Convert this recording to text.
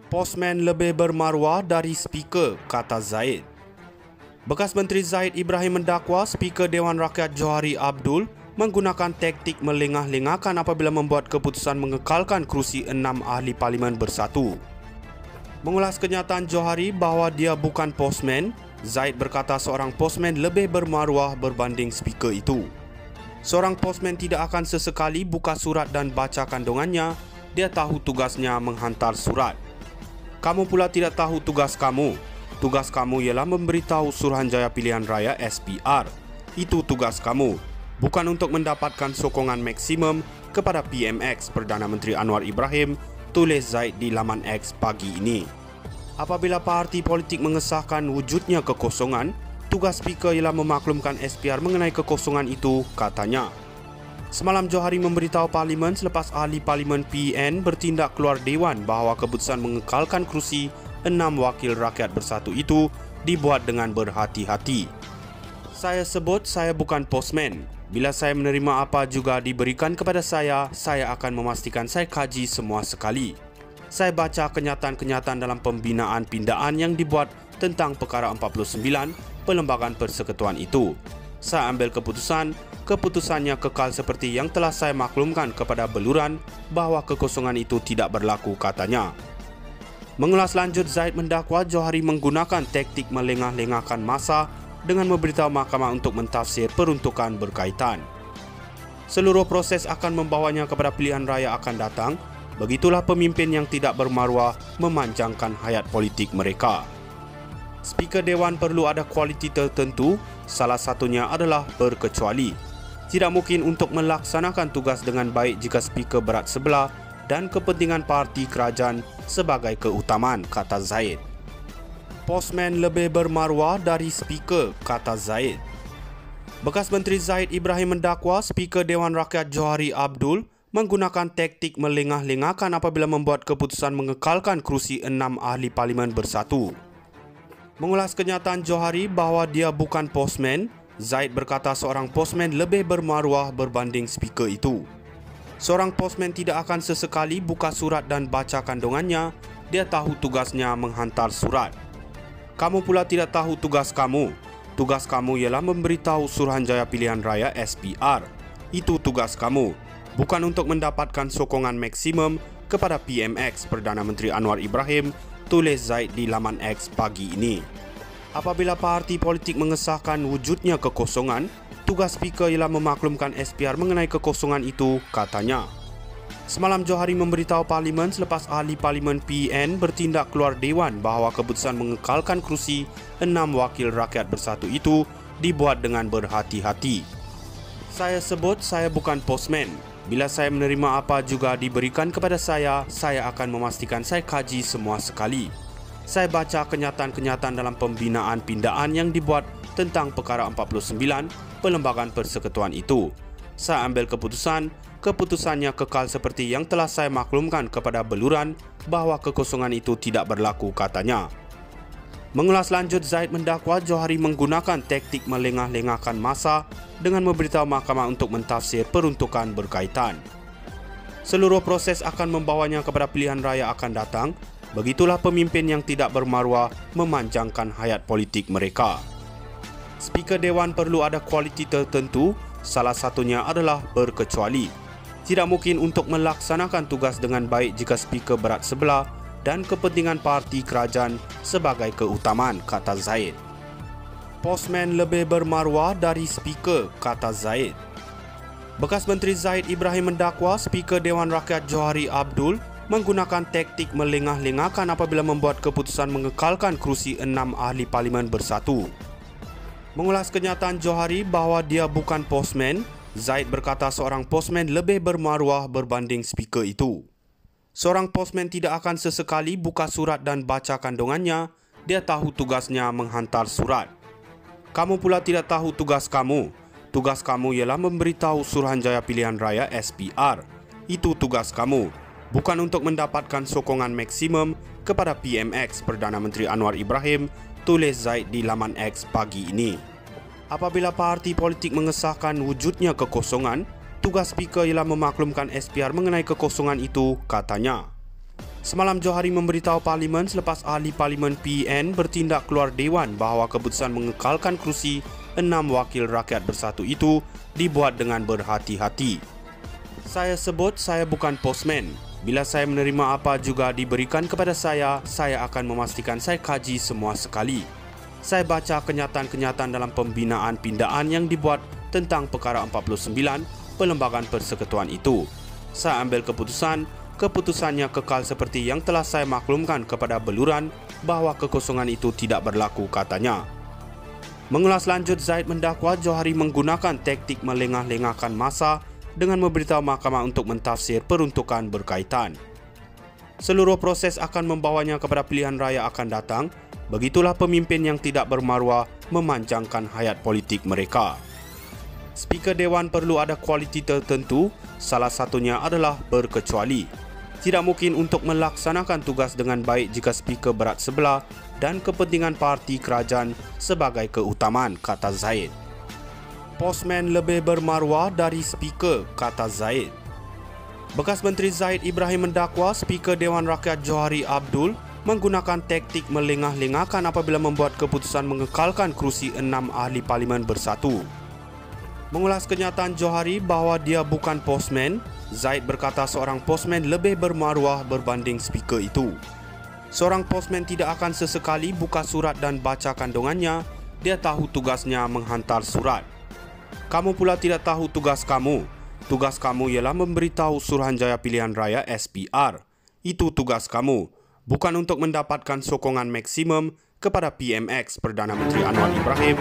Posmen lebih bermaruah dari speaker, kata Zaid. Bekas Menteri Zaid Ibrahim mendakwa Speaker Dewan Rakyat Johari Abdul menggunakan taktik melengah-lengahkan apabila membuat keputusan mengekalkan kerusi 6 ahli parlimen bersatu. Mengulas kenyataan Johari bahawa dia bukan posmen, Zaid berkata seorang posmen lebih bermaruah berbanding speaker itu. Seorang posmen tidak akan sesekali buka surat dan baca kandungannya, dia tahu tugasnya menghantar surat. Kamu pula tidak tahu tugas kamu. Tugas kamu ialah memberitahu Suruhanjaya Pilihan Raya SPR. Itu tugas kamu, bukan untuk mendapatkan sokongan maksimum kepada PMX Perdana Menteri Anwar Ibrahim, tulis Zaid di laman X pagi ini. Apabila parti politik mengesahkan wujudnya kekosongan, tugas speaker ialah memaklumkan SPR mengenai kekosongan itu, katanya. Semalam Johari memberitahu Parlimen selepas ahli Parlimen PN bertindak keluar Dewan bahawa keputusan mengekalkan kerusi 6 wakil rakyat bersatu itu dibuat dengan berhati-hati. Saya sebut saya bukan posmen. Bila saya menerima apa juga diberikan kepada saya akan memastikan saya kaji semua sekali. Saya baca kenyataan-kenyataan dalam pembinaan pindaan yang dibuat tentang perkara 49 Perlembagaan Persekutuan itu. Saya ambil keputusannya kekal seperti yang telah saya maklumkan kepada beluran bahawa kekosongan itu tidak berlaku, katanya. Mengulas lanjut, Zaid mendakwa Johari menggunakan taktik melengah-lengahkan masa dengan memberitahu mahkamah untuk mentafsir peruntukan berkaitan. Seluruh proses akan membawanya kepada pilihan raya akan datang. Begitulah pemimpin yang tidak bermaruah memanjangkan hayat politik mereka. Speaker Dewan perlu ada kualiti tertentu, salah satunya adalah berkecuali. Tidak mungkin untuk melaksanakan tugas dengan baik jika speaker berat sebelah dan kepentingan parti kerajaan sebagai keutamaan, kata Zaid. Posmen lebih bermaruah dari speaker, kata Zaid. Bekas Menteri Zaid Ibrahim mendakwa Speaker Dewan Rakyat Johari Abdul menggunakan taktik melengah-lengahkan apabila membuat keputusan mengekalkan kerusi 6 ahli parlimen bersatu. Mengulas kenyataan Johari bahawa dia bukan posmen, Zaid berkata seorang posmen lebih bermaruah berbanding speaker itu. Seorang posmen tidak akan sesekali buka surat dan baca kandungannya, dia tahu tugasnya menghantar surat. Kamu pula tidak tahu tugas kamu. Tugas kamu ialah memberitahu Suruhanjaya Pilihan Raya SPR. Itu tugas kamu, bukan untuk mendapatkan sokongan maksimum kepada PMX Perdana Menteri Anwar Ibrahim, tulis Zaid di laman X pagi ini. Apabila parti politik mengesahkan wujudnya kekosongan, tugas speaker ialah memaklumkan SPR mengenai kekosongan itu, katanya. Semalam Johari memberitahu Parlimen selepas ahli Parlimen PN bertindak keluar Dewan bahawa keputusan mengekalkan kerusi 6 wakil rakyat bersatu itu dibuat dengan berhati-hati. Saya sebut saya bukan posmen. Bila saya menerima apa juga diberikan kepada saya akan memastikan saya kaji semua sekali. Saya baca kenyataan-kenyataan dalam pembinaan pindaan yang dibuat tentang perkara 49 Perlembagaan Persekutuan itu. Saya ambil keputusannya kekal seperti yang telah saya maklumkan kepada beluran bahawa kekosongan itu tidak berlaku, katanya. Mengulas lanjut, Zaid mendakwa Johari menggunakan taktik melengah-lengahkan masa dengan memberitahu mahkamah untuk mentafsir peruntukan berkaitan. Seluruh proses akan membawanya kepada pilihan raya akan datang. Begitulah pemimpin yang tidak bermaruah memanjangkan hayat politik mereka. Speaker Dewan perlu ada kualiti tertentu, salah satunya adalah berkecuali. Tidak mungkin untuk melaksanakan tugas dengan baik jika speaker berat sebelah dan kepentingan parti kerajaan sebagai keutamaan, kata Zaid. Posmen lebih bermaruah dari speaker, kata Zaid. Bekas Menteri Zaid Ibrahim mendakwa Speaker Dewan Rakyat Johari Abdul menggunakan taktik melengah-lengahkan apabila membuat keputusan mengekalkan kerusi 6 ahli parlimen bersatu. Mengulas kenyataan Johari bahawa dia bukan posmen, Zaid berkata seorang posmen lebih bermaruah berbanding speaker itu. Seorang posmen tidak akan sesekali buka surat dan baca kandungannya, dia tahu tugasnya menghantar surat. Kamu pula tidak tahu tugas kamu. Tugas kamu ialah memberitahu Suruhanjaya Pilihan Raya SPR. Itu tugas kamu, bukan untuk mendapatkan sokongan maksimum kepada PMX Perdana Menteri Anwar Ibrahim, tulis Zaid di laman X pagi ini. Apabila parti politik mengesahkan wujudnya kekosongan, tugas speaker ialah memaklumkan SPR mengenai kekosongan itu, katanya. Semalam Johari memberitahu Parlimen selepas ahli Parlimen PN bertindak keluar Dewan bahawa keputusan mengekalkan kerusi 6 Wakil Rakyat Bersatu itu dibuat dengan berhati-hati. Saya sebut saya bukan postman. Bila saya menerima apa juga diberikan kepada saya akan memastikan saya kaji semua sekali. Saya baca kenyataan-kenyataan dalam pembinaan pindaan yang dibuat tentang Perkara 49 Perlembagaan Persekutuan itu. Saya ambil keputusannya kekal seperti yang telah saya maklumkan kepada beluran bahawa kekosongan itu tidak berlaku, katanya. Mengulas lanjut, Zaid mendakwa Johari menggunakan taktik melengah-lengahkan masa dengan memberitahu mahkamah untuk mentafsir peruntukan berkaitan. Seluruh proses akan membawanya kepada pilihan raya akan datang. Begitulah pemimpin yang tidak bermaruah memanjangkan hayat politik mereka. Speaker Dewan perlu ada kualiti tertentu, salah satunya adalah berkecuali. Tidak mungkin untuk melaksanakan tugas dengan baik jika speaker berat sebelah dan kepentingan parti kerajaan sebagai keutamaan, kata Zaid. Postman lebih bermaruah dari speaker, kata Zaid. Bekas Menteri Zaid Ibrahim mendakwa Speaker Dewan Rakyat Johari Abdul menggunakan taktik melengah-lengahkan apabila membuat keputusan mengekalkan kerusi 6 ahli Parlimen Bersatu. Mengulas kenyataan Johari bahawa dia bukan postman, Zaid berkata seorang postman lebih bermaruah berbanding speaker itu. Seorang postman tidak akan sesekali buka surat dan baca kandungannya, dia tahu tugasnya menghantar surat. Kamu pula tidak tahu tugas kamu. Tugas kamu ialah memberitahu Suruhanjaya Pilihan Raya SPR. Itu tugas kamu, bukan untuk mendapatkan sokongan maksimum kepada PMX Perdana Menteri Anwar Ibrahim